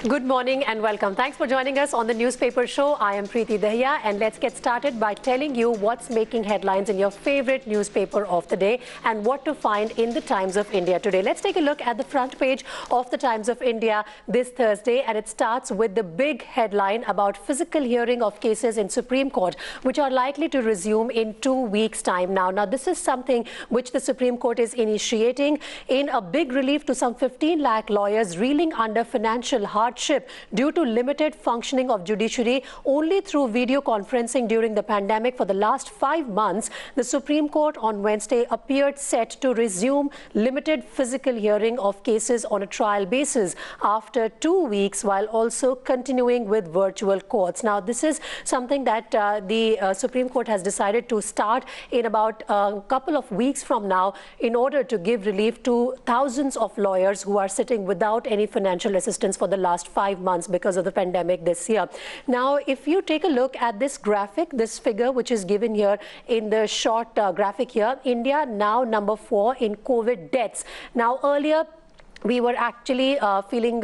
Good morning and welcome. Thanks for joining us on the Newspaper Show. I am Preeti Dahiya and let's get started by telling you what's making headlines in your favorite newspaper of the day and what to find in the Times of India today. Let's take a look at the front page of the Times of India this Thursday, and it starts with the big headline about physical hearing of cases in Supreme Court which are likely to resume in 2 weeks' time now. Now, this is something which the Supreme Court is initiating in a big relief to some 15 lakh lawyers reeling under financial hardship due to limited functioning of judiciary only through video conferencing during the pandemic for the last 5 months. The Supreme Court on Wednesday appeared set to resume limited physical hearing of cases on a trial basis after 2 weeks, while also continuing with virtual courts. Now, this is something that the Supreme Court has decided to start in about a couple of weeks from now in order to give relief to thousands of lawyers who are sitting without any financial assistance for the last 5 months because of the pandemic this year. Now, if you take a look at this graphic, this figure which is given here in the short graphic here, India now number 4 in COVID deaths. Now, earlier we were actually feeling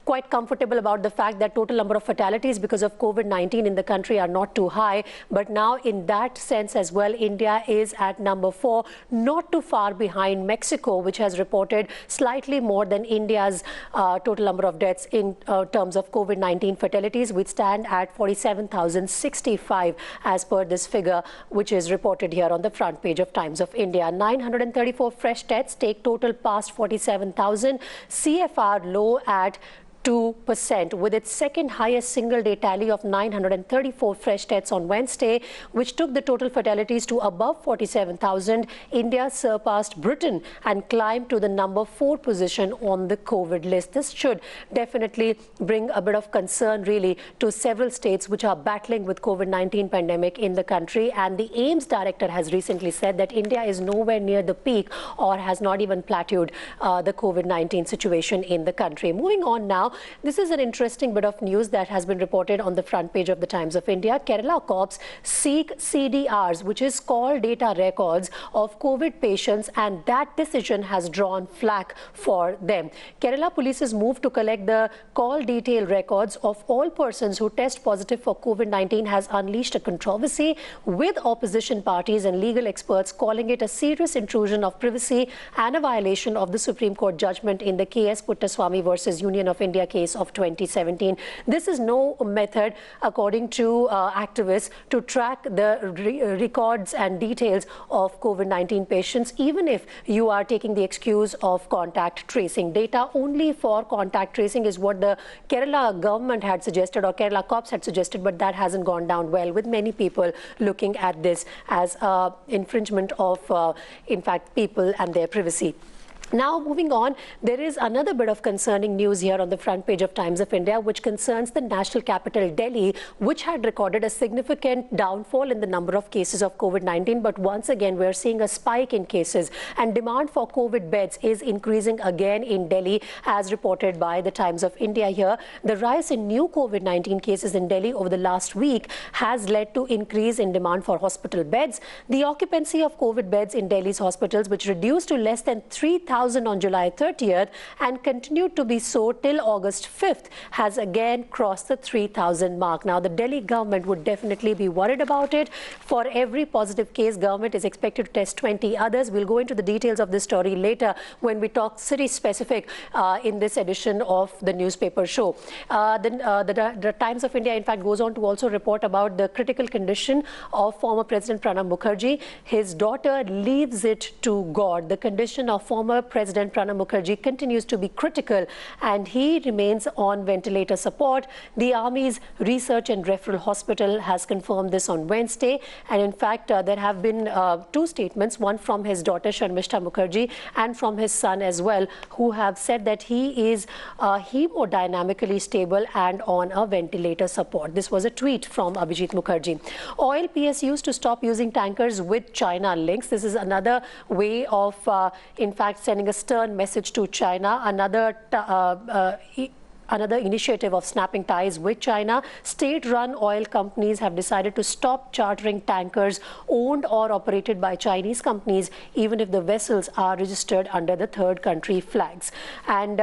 quite comfortable about the fact that total number of fatalities because of COVID-19 in the country are not too high. But now in that sense as well, India is at number 4, not too far behind Mexico, which has reported slightly more than India's total number of deaths in terms of COVID-19 fatalities, which stand at 47,065 as per this figure, which is reported here on the front page of Times of India. 934 fresh deaths take total past 47,000. CFR low at 2%, with its second highest single-day tally of 934 fresh deaths on Wednesday, which took the total fatalities to above 47,000. India surpassed Britain and climbed to the number 4 position on the COVID list. This should definitely bring a bit of concern, really, to several states which are battling with COVID-19 pandemic in the country. And the AIIMS director has recently said that India is nowhere near the peak or has not even plateaued the COVID-19 situation in the country. Moving on now. This is an interesting bit of news that has been reported on the front page of the Times of India. Kerala cops seek CDRs, which is call data records of COVID patients, and that decision has drawn flack for them. Kerala police's move to collect the call detail records of all persons who test positive for COVID-19 has unleashed a controversy, with opposition parties and legal experts calling it a serious intrusion of privacy and a violation of the Supreme Court judgment in the KS Puttaswamy versus Union of India case of 2017. This is no method, according to activists, to track the records and details of COVID-19 patients, even if you are taking the excuse of contact tracing. Data only for contact tracing is what the Kerala government had suggested, or Kerala cops had suggested, but that hasn't gone down well, with many people looking at this as infringement of, in fact, people and their privacy. Now, moving on, there is another bit of concerning news here on the front page of Times of India, which concerns the national capital, Delhi, which had recorded a significant downfall in the number of cases of COVID-19. But once again, we're seeing a spike in cases, and demand for COVID beds is increasing again in Delhi, as reported by the Times of India here. The rise in new COVID-19 cases in Delhi over the last week has led to increase in demand for hospital beds. The occupancy of COVID beds in Delhi's hospitals, which reduced to less than 3,000 on July 30th and continued to be so till August 5th, has again crossed the 3,000 mark. Now, the Delhi government would definitely be worried about it. For every positive case, government is expected to test 20 others. We'll go into the details of this story later when we talk city-specific in this edition of the Newspaper Show. The Times of India, in fact, goes on to also report about the critical condition of former President Pranab Mukherjee. His daughter leaves it to God. The condition of former President Pranab Mukherjee continues to be critical, and he remains on ventilator support. The Army's Research and Referral Hospital has confirmed this on Wednesday. And in fact, there have been 2 statements, one from his daughter Sharmishta Mukherjee and from his son as well, who have said that he is hemodynamically stable and on a ventilator support. This was a tweet from Abhijit Mukherjee. Oil PSUs to stop using tankers with China links. This is another way of, in fact, sending a stern message to China. Another initiative of snapping ties with China. State-run oil companies have decided to stop chartering tankers owned or operated by Chinese companies, even if the vessels are registered under the third country flags. And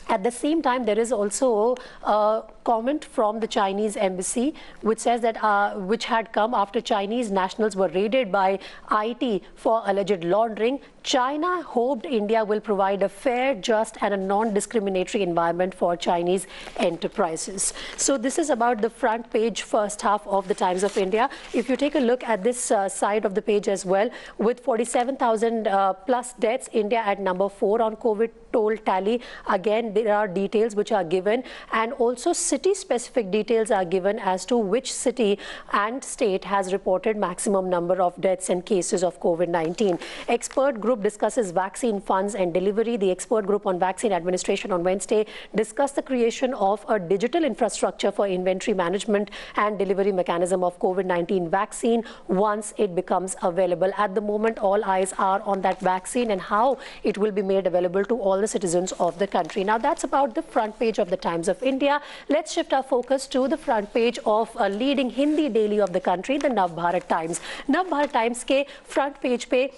At the same time, there is also a comment from the Chinese embassy which says that which had come after Chinese nationals were raided by IT for alleged laundering. China hoped India will provide a fair, just and a non-discriminatory environment for Chinese enterprises. So this is about the front page first half of the Times of India. If you take a look at this side of the page as well, with 47,000 plus deaths, India at number 4 on COVID toll tally. Again, there are details which are given, and also city-specific details are given as to which city and state has reported maximum number of deaths and cases of COVID-19. Expert group discusses vaccine funds and delivery. The expert group on vaccine administration on Wednesday discussed the creation of a digital infrastructure for inventory management and delivery mechanism of COVID-19 vaccine once it becomes available. At the moment, all eyes are on that vaccine and how it will be made available to all the citizens of the country. Now, that's about the front page of the Times of India. Let's shift our focus to the front page of a leading Hindi daily of the country, the Navbharat Times. Navbharat Times के front page पे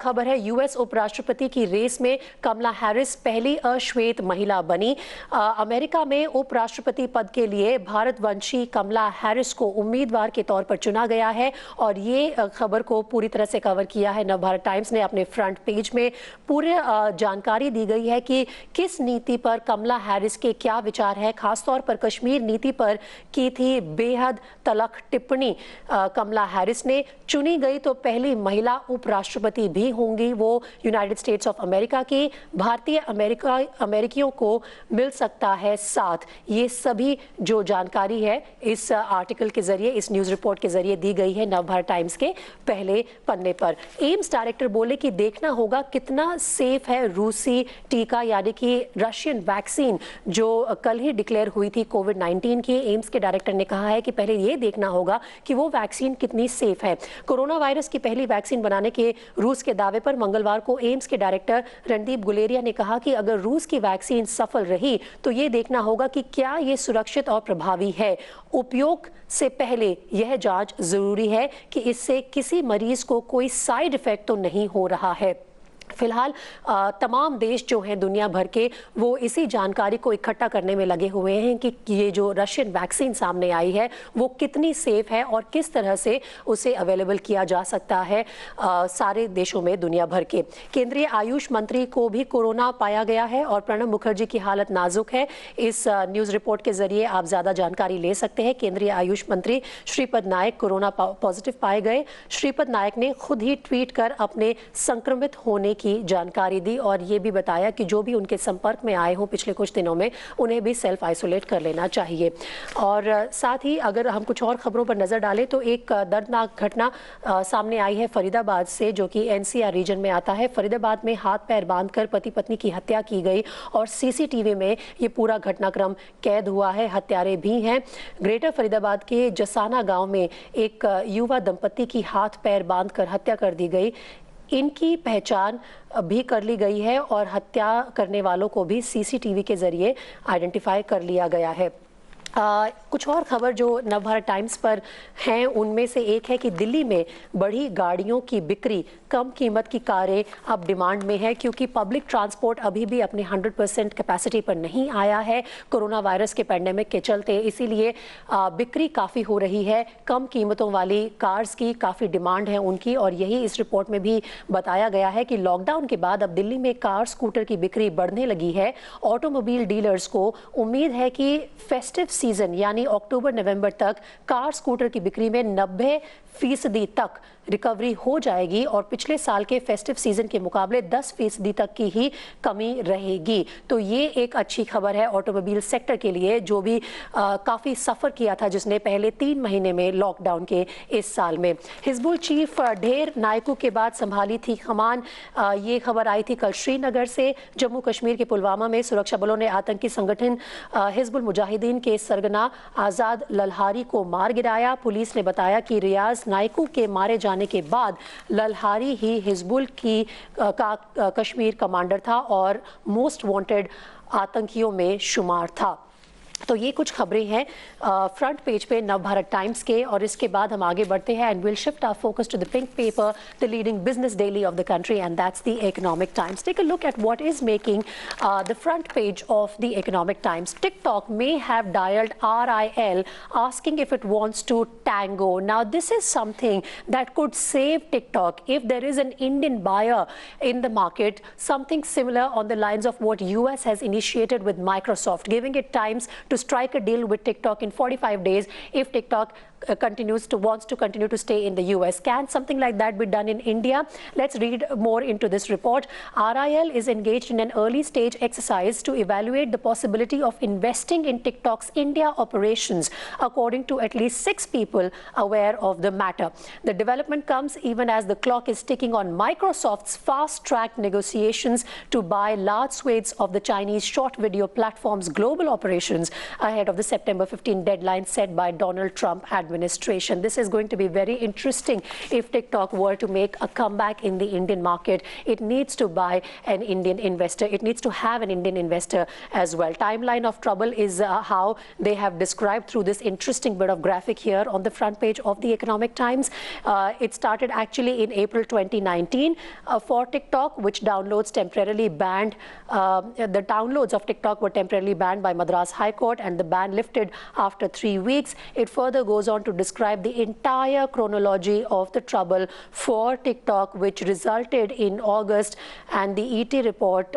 खबर है, US उपराष्ट्रपति की race में कमला Harris पहली अश्वेत महिला बनी। अमेरिका में उपराष्ट्रपति पद के लिए भारतवंशी कमला हैरिस को उम्मीदवार के तौर पर चुना गया है, और ये खबर को पूरी तरह से कवर किया है नवभारत टाइम्स ने अपने फ्रंट पेज में। पूरे जानकारी दी गई है कि किस नीति पर कमला हैरिस के क्या विचार है। खासतौर पर कश्मीर नीति पर की थी बेहद तलख टिप्पणी कमला हैरिस ने। चुनी गई तो पहली महिला उपराष्ट्रपति भी होंगी वो यूनाइटेड स्टेट्स ऑफ अमेरिका की। भारतीय अमेरिकियों को मिल सकता है साथ। ये सभी जो जानकारी है इस आर्टिकल के जरिए, इस न्यूज रिपोर्ट के जरिए दी गई है नवभारत टाइम्स के पहले पन्ने पर। एम्स डायरेक्टर बोले कि देखना होगा कितना सेफ है रूसी टीका, यानी कि रशियन वैक्सीन जो कल ही डिक्लेयर हुई थी कोविड-19 की। एम्स के डायरेक्टर ने कहा है कि पहले ये देखना होगा कि वो वैक्सीन कितनी सेफ है। कोरोना वायरस की पहली वैक्सीन बनाने के रूस के दावे पर मंगलवार को एम्स के डायरेक्टर रणदीप गुलेरिया ने कहा कि अगर रूस की वैक्सीन सफल रही तो ये देखना होगा कि क्या ये सुरक्षित और प्रभावी है। उपयोग से पहले यह जांच जरूरी है कि इससे किसी मरीज को कोई साइड इफेक्ट तो नहीं हो रहा है। फिलहाल तमाम देश जो हैं दुनिया भर के, वो इसी जानकारी को इकट्ठा करने में लगे हुए हैं कि ये जो रशियन वैक्सीन सामने आई है वो कितनी सेफ है और किस तरह से उसे अवेलेबल किया जा सकता है सारे देशों में दुनिया भर के। केंद्रीय आयुष मंत्री को भी कोरोना पाया गया है और प्रणब मुखर्जी की हालत नाजुक है। इस न्यूज रिपोर्ट के जरिए आप ज्यादा जानकारी ले सकते हैं। केंद्रीय आयुष मंत्री श्रीपद नायक कोरोना पॉजिटिव पाए गए। श्रीपद नायक ने खुद ही ट्वीट कर अपने संक्रमित होने की जानकारी दी और ये भी बताया कि जो भी उनके संपर्क में आए हों पिछले कुछ दिनों में उन्हें भी सेल्फ आइसोलेट कर लेना चाहिए। और साथ ही अगर हम कुछ और खबरों पर नजर डालें तो एक दर्दनाक घटना सामने आई है फरीदाबाद से, जो कि एनसीआर रीजन में आता है। फरीदाबाद में हाथ पैर बांधकर पति पत्नी की हत्या की गई और सीसीटीवी में ये पूरा घटनाक्रम कैद हुआ है। हत्यारे भी हैं। ग्रेटर फरीदाबाद के जसाना गांव में एक युवा दंपति की हाथ पैर बांधकर हत्या कर दी गई। इनकी पहचान भी कर ली गई है और हत्या करने वालों को भी सीसीटीवी के जरिए आइडेंटिफाई कर लिया गया है। कुछ और खबर जो नवभारत टाइम्स पर हैं उनमें से एक है कि दिल्ली में बढ़ी गाड़ियों की बिक्री, कम कीमत की कारें अब डिमांड में है क्योंकि पब्लिक ट्रांसपोर्ट अभी भी अपने 100% कैपेसिटी पर नहीं आया है कोरोना वायरस के पैंडेमिक के चलते। इसीलिए बिक्री काफ़ी हो रही है। कम कीमतों वाली कार्स की काफ़ी डिमांड है उनकी, और यही इस रिपोर्ट में भी बताया गया है कि लॉकडाउन के बाद अब दिल्ली में कार स्कूटर की बिक्री बढ़ने लगी है। ऑटोमोबाइल डीलर्स को उम्मीद है कि फेस्टिव सीजन यानी अक्टूबर नवंबर तक कार स्कूटर की बिक्री में 90% तक रिकवरी हो जाएगी और पिछले साल के फेस्टिव सीजन के मुकाबले 10% तक की ही कमी रहेगी। तो ये एक अच्छी खबर है ऑटोमोबाइल सेक्टर के लिए, जो भी काफ़ी सफ़र किया था जिसने पहले 3 महीने में लॉकडाउन के इस साल में। हिजबुल चीफ ढेर नायकों के बाद संभाली थी कमान। ये खबर आई थी कल श्रीनगर से। जम्मू कश्मीर के पुलवामा में सुरक्षा बलों ने आतंकी संगठन हिजबुल मुजाहिदीन के सरगना आज़ाद लल्हारी को मार गिराया। पुलिस ने बताया कि रियाज नायकू के मारे जाने के बाद लल्हारी ही हिजबुल का कश्मीर कमांडर था और मोस्ट वांटेड आतंकियों में शुमार था। तो ये कुछ खबरें हैं फ्रंट पेज पे नवभारत टाइम्स के, और इसके बाद हम आगे बढ़ते हैं and will shift our focus to the pink paper, the leading business daily of the country, and that's the Economic Times. Take a look at what is making the front page of the Economic Times. TikTok may have dialed RIL asking if it wants to tango. Now this is something that could save TikTok if there is an Indian buyer in the market, something similar on the lines of what US has initiated with Microsoft, giving it times to strike a deal with TikTok in 45 days if TikTok wants to continue to stay in the US. Can something like that be done in India? Let's read more into this report. RIL is engaged in an early stage exercise to evaluate the possibility of investing in TikTok's India operations, according to at least 6 people aware of the matter. The development comes even as the clock is ticking on Microsoft's fast-track negotiations to buy large swathes of the Chinese short video platform's global operations ahead of the September 15 deadline set by Donald Trump administration. This is going to be very interesting if TikTok were to make a comeback in the Indian market. It needs to buy an Indian investor. It needs to have an Indian investor as well. Timeline of trouble is how they have described through this interesting bit of graphic here on the front page of the Economic Times. It started actually in April 2019 for TikTok, which downloads temporarily banned. The downloads of TikTok were temporarily banned by Madras High Court, and the ban lifted after 3 weeks. It further goes on to describe the entire chronology of the trouble for TikTok, which resulted in August, and the ET report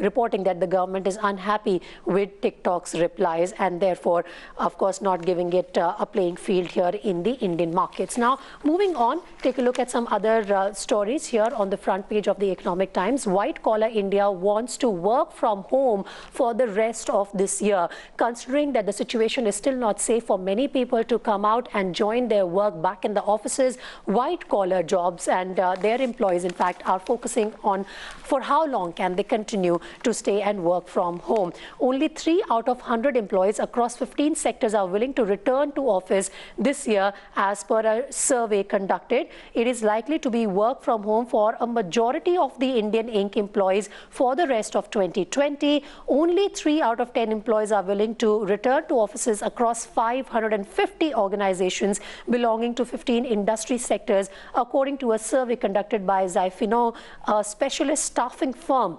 reporting that the government is unhappy with TikTok's replies and therefore, of course, not giving it a playing field here in the Indian markets. Now, moving on, take a look at some other stories here on the front page of the Economic Times. White Collar India wants to work from home for the rest of this year, considering that the situation is still not safe for many people to come out and join their work back in the offices. White collar jobs and their employees, in fact, are focusing on for how long can they continue to stay and work from home. Only 3 out of 100 employees across 15 sectors are willing to return to office this year, as per a survey conducted. It is likely to be work from home for a majority of the Indian Inc. employees for the rest of 2020. Only 3 out of 10 employees are willing to return to offices across 550 organizations belonging to 15 industry sectors, according to a survey conducted by Zyfino, a specialist staffing firm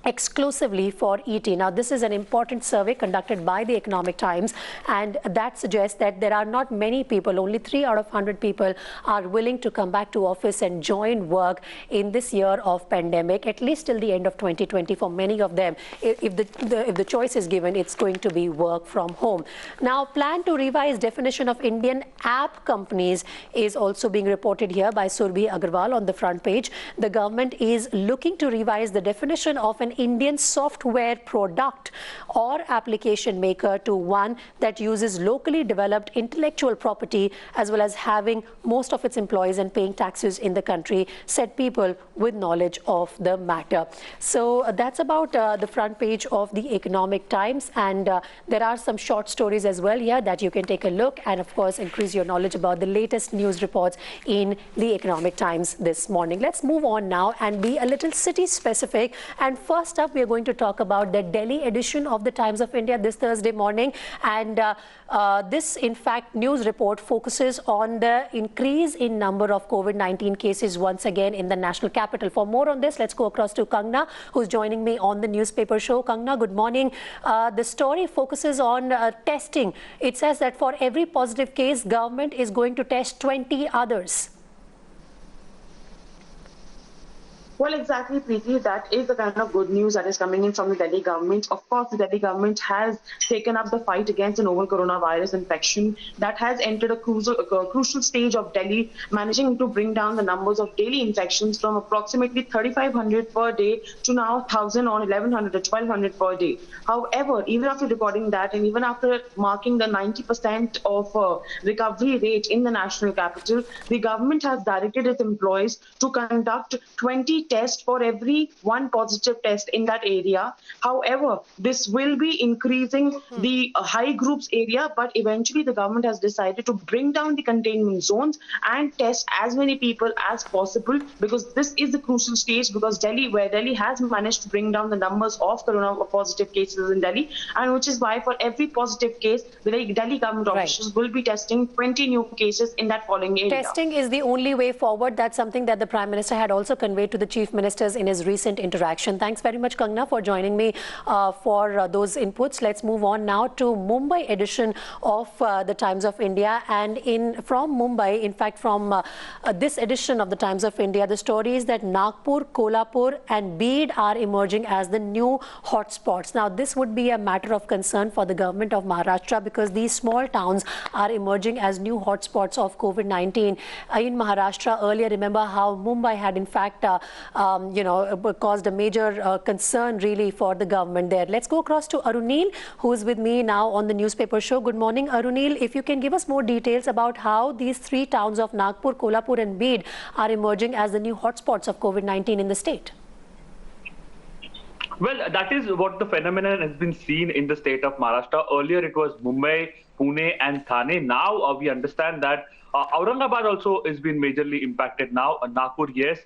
exclusively for ET. Now, this is an important survey conducted by the Economic Times, and that suggests that there are not many people, only 3 out of 100 people are willing to come back to office and join work in this year of pandemic, at least till the end of 2020 for many of them. If the choice is given, it's going to be work from home. Now, plan to revise definition of Indian app companies is also being reported here by Surbhi Agarwal on the front page. The government is looking to revise the definition of an Indian software product or application maker to one that uses locally developed intellectual property, as well as having most of its employees and paying taxes in the country, said people with knowledge of the matter. So that's about the front page of the Economic Times, and there are some short stories as well here that you can take a look and, of course, increase your knowledge about the latest news reports in the Economic Times this morning. Let's move on now and be a little city specific. And first up, we are going to talk about the Delhi edition of the Times of India this Thursday morning, and this, in fact, news report focuses on the increase in number of COVID-19 cases once again in the national capital. For more on this, let's go across to Kangna, who's joining me on the newspaper show. Kangna, good morning. The story focuses on testing. It says that for every positive case, government is going to test 20 others. Well, exactly, Preeti. That is the kind of good news that is coming in from the Delhi government. Of course, the Delhi government has taken up the fight against the novel coronavirus infection that has entered a crucial stage of Delhi, managing to bring down the numbers of daily infections from approximately 3,500 per day to now 1,000 or 1,100 or 1,200 per day. However, even after recording that and even after marking the 90% of recovery rate in the national capital, the government has directed its employees to conduct 20 tests for every one positive test in that area. However, this will be increasing the high groups area, but eventually the government has decided to bring down the containment zones and test as many people as possible, because this is the crucial stage, because Delhi has managed to bring down the numbers of corona positive cases in Delhi, and which is why for every positive case, the Delhi government officials will be testing 20 new cases in that following area. Testing is the only way forward. That's something that the Prime Minister had also conveyed to the Chief Ministers in his recent interaction. Thanks very much, Kangana, for joining me for those inputs. Let's move on now to Mumbai edition of the Times of India. And from Mumbai, in fact, from this edition of the Times of India, the story is that Nagpur, Kolhapur and Bid are emerging as the new hotspots. Now, this would be a matter of concern for the government of Maharashtra, because these small towns are emerging as new hotspots of COVID-19 in Maharashtra. Earlier, remember how Mumbai had in fact caused a major concern really for the government there. Let's go across to Arunil, who is with me now on the newspaper show. Good morning, Arunil. If you can give us more details about how these three towns of Nagpur, Kolhapur and Bid are emerging as the new hotspots of COVID-19 in the state. Well, that is what the phenomenon has been seen in the state of Maharashtra. Earlier, it was Mumbai, Pune and Thane. Now we understand that Aurangabad also has been majorly impacted now. Nagpur, yes,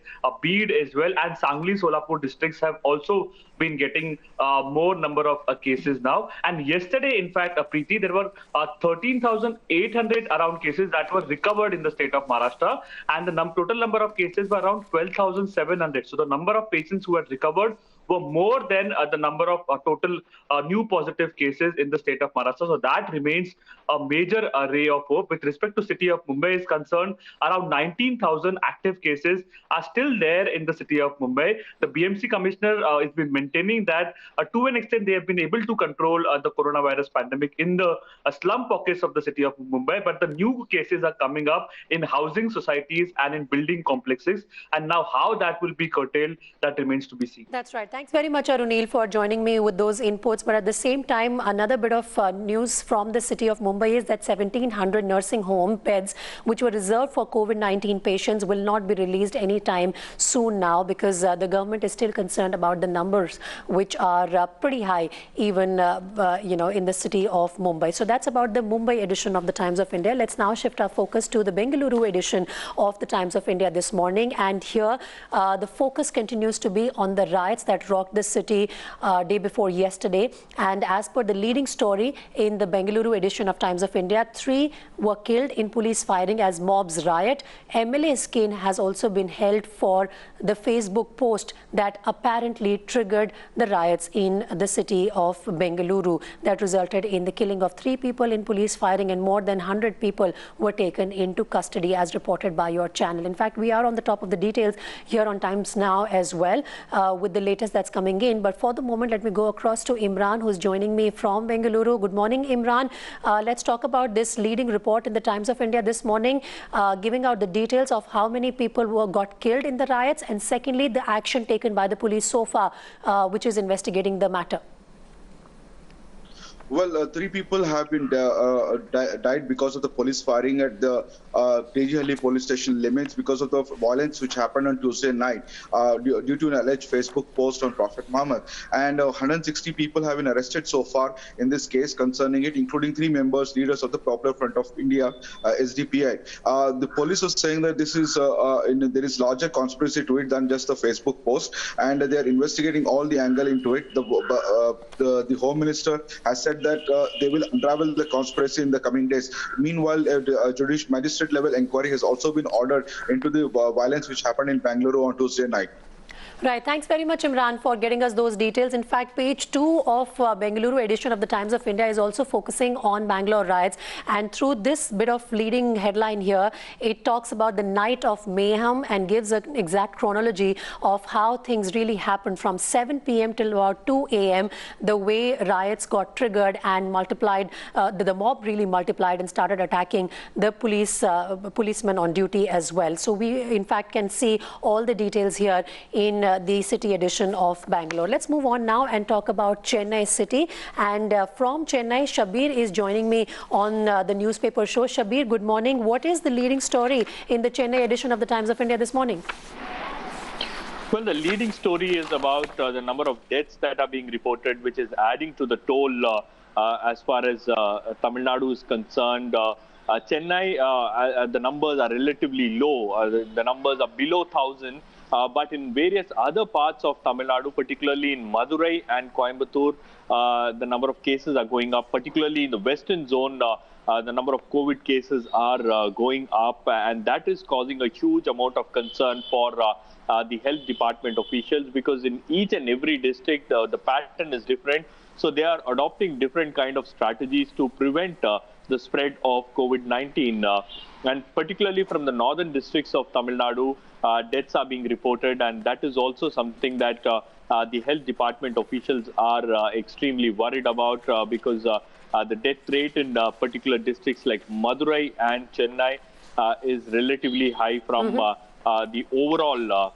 Bid as well, and Sangli, Solapur districts have also been getting more number of cases now. And yesterday, in fact, Preeti, there were 13,800 around cases that were recovered in the state of Maharashtra, and the total number of cases were around 12,700. So the number of patients who had recovered were more than the number of total new positive cases in the state of Maharashtra. So that remains a major ray of hope. With respect to city of Mumbai is concerned, around 19,000 active cases are still there in the city of Mumbai. The BMC commissioner has been maintaining that to an extent they have been able to control the coronavirus pandemic in the slum pockets of the city of Mumbai, but the new cases are coming up in housing societies and in building complexes. And now how that will be curtailed, that remains to be seen. That's right. Thanks very much, Arunil, for joining me with those inputs. But at the same time, another bit of news from the city of Mumbai is that 1,700 nursing home beds, which were reserved for COVID-19 patients, will not be released anytime soon now, because the government is still concerned about the numbers, which are pretty high, even in the city of Mumbai. So that's about the Mumbai edition of the Times of India. Let's now shift our focus to the Bengaluru edition of the Times of India this morning. And here, the focus continues to be on the riots that rocked the city day before yesterday. And as per the leading story in the Bengaluru edition of Times of India, 3 were killed in police firing as mobs riot. MLA skin has also been held for the Facebook post that apparently triggered the riots in the city of Bengaluru that resulted in the killing of 3 people in police firing, and more than 100 people were taken into custody, as reported by your channel. In fact, we are on the top of the details here on Times Now as well with the latest that's coming in. But for the moment, let me go across to Imran, who's joining me from Bengaluru. Good morning, Imran. Let's talk about this leading report in the Times of India this morning, giving out the details of how many people got killed in the riots, and secondly, the action taken by the police so far, which is investigating the matter. Well, 3 people have been died because of the police firing at the Tejihalli police station limits because of the violence which happened on Tuesday night due to an alleged Facebook post on Prophet Muhammad. And 160 people have been arrested so far in this case concerning it, including 3 members, leaders of the Popular Front of India, SDPI. The police are saying that this is there is larger conspiracy to it than just the Facebook post, and they are investigating all the angle into it. The Home Minister has said that they will unravel the conspiracy in the coming days. Meanwhile, a judicial magistrate level inquiry has also been ordered into the violence which happened in Bangalore on Tuesday night. Right. Thanks very much, Imran, for getting us those details. In fact, page 2 of Bengaluru edition of the Times of India is also focusing on Bangalore riots. And through this bit of leading headline here, it talks about the night of mayhem and gives an exact chronology of how things really happened from 7 p.m. till about 2 a.m. The way riots got triggered and multiplied, the mob really multiplied and started attacking the policemen on duty as well. So we, in fact, can see all the details here in the city edition of Bangalore. Let's move on now and talk about Chennai city. And from Chennai, Shabir is joining me on the newspaper show. Shabir, good morning. What is the leading story in the Chennai edition of the Times of India this morning? Well, the leading story is about the number of deaths that are being reported, which is adding to the toll as far as Tamil Nadu is concerned. Chennai, the numbers are relatively low. The numbers are below 1,000. But in various other parts of Tamil Nadu, particularly in Madurai and Coimbatore, the number of cases are going up, particularly in the western zone. The number of COVID cases are going up, and that is causing a huge amount of concern for the health department officials, because in each and every district, the pattern is different. So they are adopting different kind of strategies to prevent the spread of COVID-19. And particularly from the northern districts of Tamil Nadu, deaths are being reported, and that is also something that the health department officials are extremely worried about, because the death rate in particular districts like Madurai and Chennai is relatively high from the overall,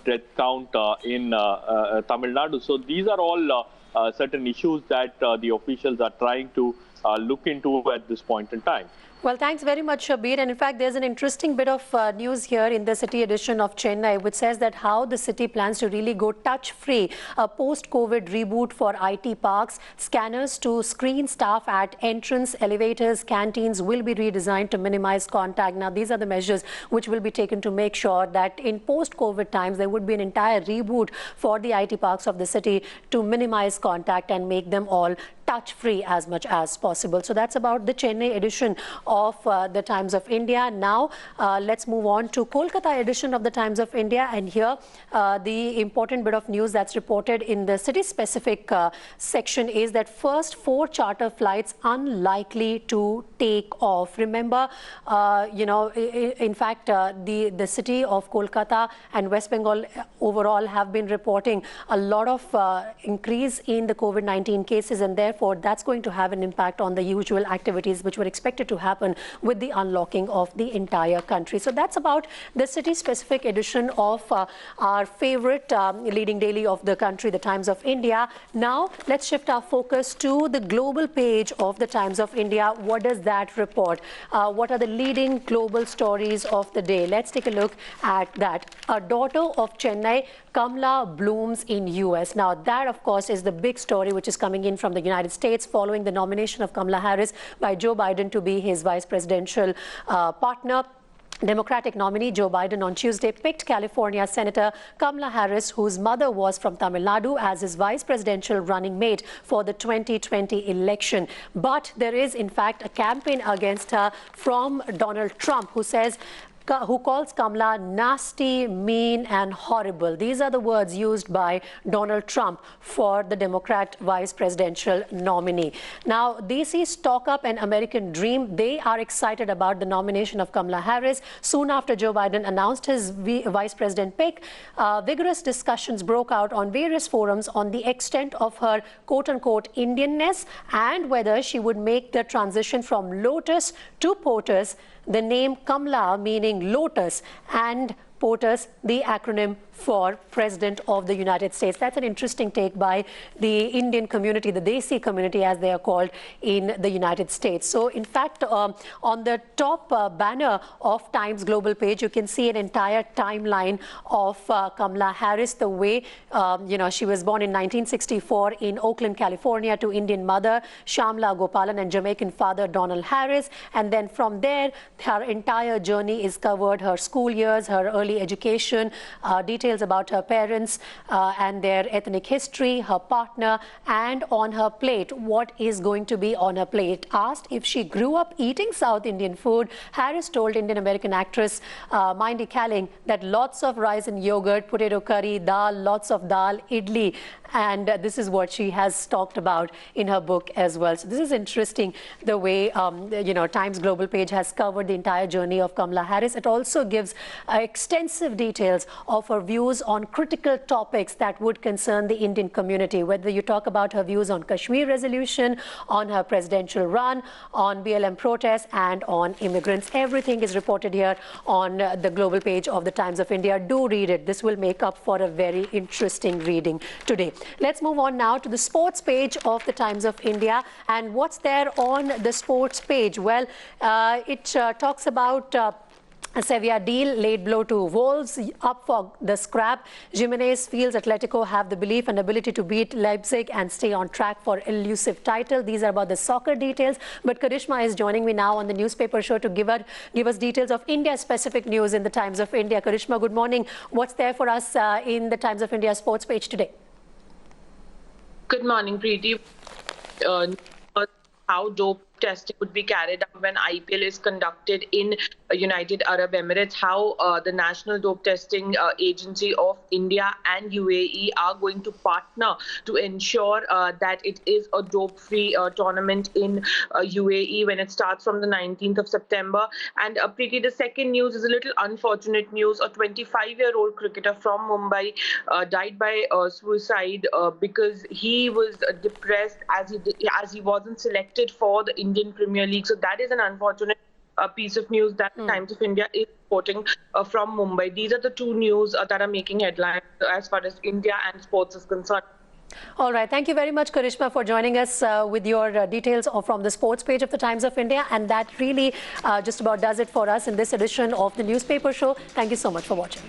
death count in Tamil Nadu. So these are all certain issues that the officials are trying to look into at this point in time. Well, thanks very much, Shabir. And in fact, there's an interesting bit of news here in the city edition of Chennai, which says that how the city plans to really go touch-free. A post-COVID reboot for IT parks. Scanners to screen staff at entrance, elevators, canteens will be redesigned to minimize contact. Now, these are the measures which will be taken to make sure that in post-COVID times, there would be an entire reboot for the IT parks of the city to minimize contact and make them all touch-free as much as possible. So that's about the Chennai edition of the Times of India. Now, let's move on to Kolkata edition of the Times of India. And here, the important bit of news that's reported in the city-specific section is that first 4 charter flights unlikely to take off. Remember, in fact, the city of Kolkata and West Bengal overall have been reporting a lot of increase in the COVID-19 cases, and therefore that's going to have an impact on the usual activities which were expected to happen with the unlocking of the entire country. So that's about the city-specific edition of our favorite leading daily of the country, the Times of India. Now, let's shift our focus to the global page of the Times of India. What does that report? What are the leading global stories of the day? Let's take a look at that. A daughter of Chennai, Kamala blooms in US. Now, that, of course, is the big story which is coming in from the United States following the nomination of Kamala Harris by Joe Biden to be his vice presidential partner. Democratic nominee Joe Biden on Tuesday picked California Senator Kamala Harris, whose mother was from Tamil Nadu, as his vice presidential running mate for the 2020 election. But there is, in fact, a campaign against her from Donald Trump, who calls Kamala nasty, mean and horrible. These are the words used by Donald Trump for the Democrat vice presidential nominee. Now, they see Stock Up and American Dream. They are excited about the nomination of Kamala Harris. Soon after Joe Biden announced his vice president pick, vigorous discussions broke out on various forums on the extent of her quote-unquote Indianness and whether she would make the transition from Lotus to POTUS. The name Kamala meaning lotus and POTUS, the acronym for President of the United States. That's an interesting take by the Indian community, the Desi community as they are called in the United States. So in fact, on the top banner of Times Global page, you can see an entire timeline of Kamala Harris, the way, she was born in 1964 in Oakland, California, to Indian mother Shamla Gopalan and Jamaican father Donald Harris. And then from there, her entire journey is covered, her school years, her early education, details about her parents and their ethnic history, her partner, and on her plate, what is going to be on her plate. Asked if she grew up eating South Indian food, Harris told Indian American actress Mindy Kaling that lots of rice and yogurt, potato curry, dal, lots of dal, idli, and this is what she has talked about in her book as well. So this is interesting, the way Times Global page has covered the entire journey of Kamala Harris. It also gives extensive details of her views on critical topics that would concern the Indian community, whether you talk about her views on Kashmir resolution, on her presidential run, on BLM protests, and on immigrants. Everything is reported here on the global page of the Times of India. Do read it. This will make up for a very interesting reading today. Let's move on now to the sports page of the Times of India. And what's there on the sports page? Well, it talks about A Sevilla deal laid blow to Wolves, up for the scrap. Jimenez feels Atletico have the belief and ability to beat Leipzig and stay on track for elusive title. These are about the soccer details. But Karishma is joining me now on the newspaper show to give us details of India-specific news in the Times of India. Karishma, good morning. What's there for us in the Times of India sports page today? Good morning, Preeti. How dope testing would be carried out when IPL is conducted in United Arab Emirates, how the National Dope Testing Agency of India and UAE are going to partner to ensure that it is a dope-free tournament in UAE when it starts from the 19th of September. And Preeti, the second news is a little unfortunate news. A 25-year-old cricketer from Mumbai died by suicide because he was depressed as he wasn't selected for the Indian Premier League. So that is an unfortunate piece of news that Times of India is reporting from Mumbai. These are the two news that are making headlines as far as India and sports is concerned. All right. Thank you very much, Karishma, for joining us with your details from the sports page of the Times of India. And that really just about does it for us in this edition of the newspaper show. Thank you so much for watching.